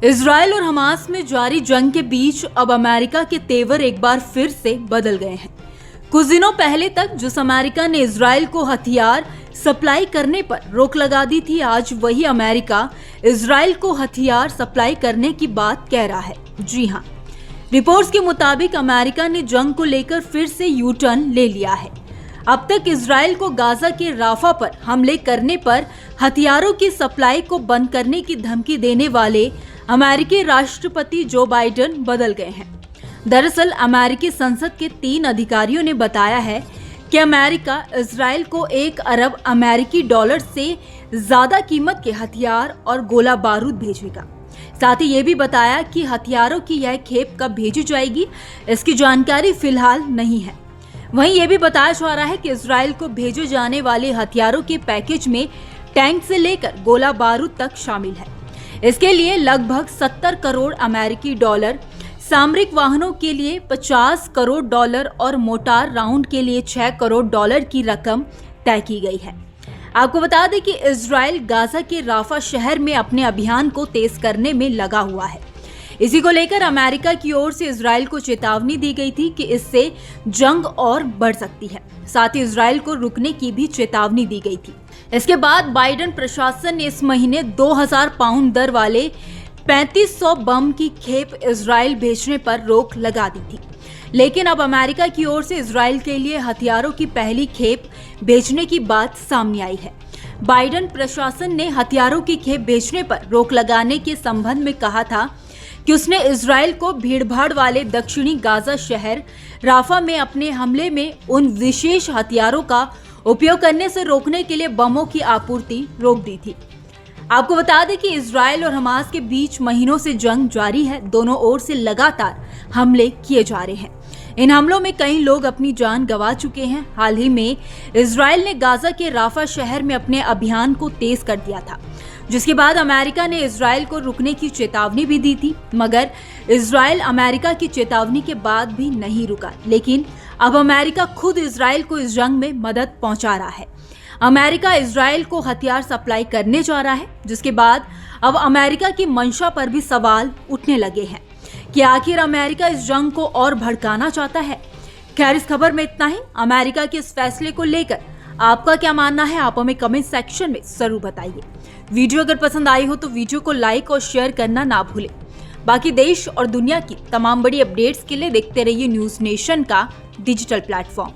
Israel और Hamas में जारी जंग के बीच अब अमेरिका के तेवर एक बार फिर से बदल गए हैं। कुछ दिनों पहले तक जिस अमेरिका ने इजराइल को हथियार सप्लाई करने पर रोक लगा दी थी, आज वही अमेरिका इजराइल को हथियार सप्लाई करने की बात कह रहा है। जी हां, रिपोर्ट्स के मुताबिक अमेरिका ने जंग को लेकर फिर से यू टर्न ले लिया है। अब तक इजराइल को गाजा के राफा पर हमले करने पर हथियारों की सप्लाई को बंद करने की धमकी देने वाले अमेरिकी राष्ट्रपति जो बाइडेन बदल गए हैं। दरअसल अमेरिकी संसद के 3 अधिकारियों ने बताया है कि अमेरिका इजराइल को 1 अरब अमेरिकी डॉलर से ज्यादा कीमत के हथियार और गोला बारूद भेजेगा। साथ ही ये भी बताया कि हथियारों की यह खेप कब भेजी जाएगी, इसकी जानकारी फिलहाल नहीं है। वहीं ये भी बताया जा रहा है कि इजराइल को भेजे जाने वाले हथियारों के पैकेज में टैंक से लेकर गोला बारूद तक शामिल है। इसके लिए लगभग 70 करोड़ अमेरिकी डॉलर, सामरिक वाहनों के लिए 50 करोड़ डॉलर और मोटार राउंड के लिए 6 करोड़ डॉलर की रकम तय की गई है। आपको बता दें कि इजराइल गाजा के राफा शहर में अपने अभियान को तेज करने में लगा हुआ है। इसी को लेकर अमेरिका की ओर से इजराइल को चेतावनी दी गई थी कि इससे जंग और बढ़ सकती है। साथ ही इजराइल को रुकने की भी चेतावनी दी गई थी। इसके बाद बाइडेन प्रशासन ने इस महीने 2000 पाउंड दर वाले 3500 बम की खेप इजराइल भेजने पर रोक लगा दी थी। लेकिन अब अमेरिका की ओर से इजराइल के लिए हथियारों की पहली खेप भेजने की बात सामने आई है। बाइडेन प्रशासन ने हथियारों की खेप भेजने पर रोक लगाने के संबंध में कहा था कि उसने इजराइल को भीड़भाड़ वाले दक्षिणी गाजा शहर राफा में अपने हमले में उन विशेष हथियारों का उपयोग करने से रोकने के लिए बमों की आपूर्ति रोक दी थी। आपको बता दें कि इजराइल और हमास के बीच महीनों से जंग जारी है। दोनों ओर से लगातार हमले किए जा रहे हैं। इन हमलों में कई लोग अपनी जान गंवा चुके हैं। हाल ही में इजराइल ने गाजा के राफा शहर में अपने अभियान को तेज कर दिया था, जिसके बाद अमेरिका ने इजराइल को रुकने की चेतावनी भी दी थी। मगर इजराइल अमेरिका की चेतावनी के बाद भी नहीं रुका। लेकिन अब अमेरिका खुद इजराइल को इस जंग में मदद पहुंचा रहा है। अमेरिका इजराइल को हथियार सप्लाई करने जा रहा है, जिसके बाद अब अमेरिका की मंशा पर भी सवाल उठने लगे हैं कि आखिर अमेरिका इस जंग को और भड़काना चाहता है। खैर, इस खबर में इतना ही। अमेरिका के इस फैसले को लेकर आपका क्या मानना है, आप हमें कमेंट सेक्शन में जरूर बताइए। वीडियो अगर पसंद आई हो तो वीडियो को लाइक और शेयर करना ना भूलें। बाकी देश और दुनिया की तमाम बड़ी अपडेट्स के लिए देखते रहिए न्यूज नेशन का डिजिटल प्लेटफॉर्म।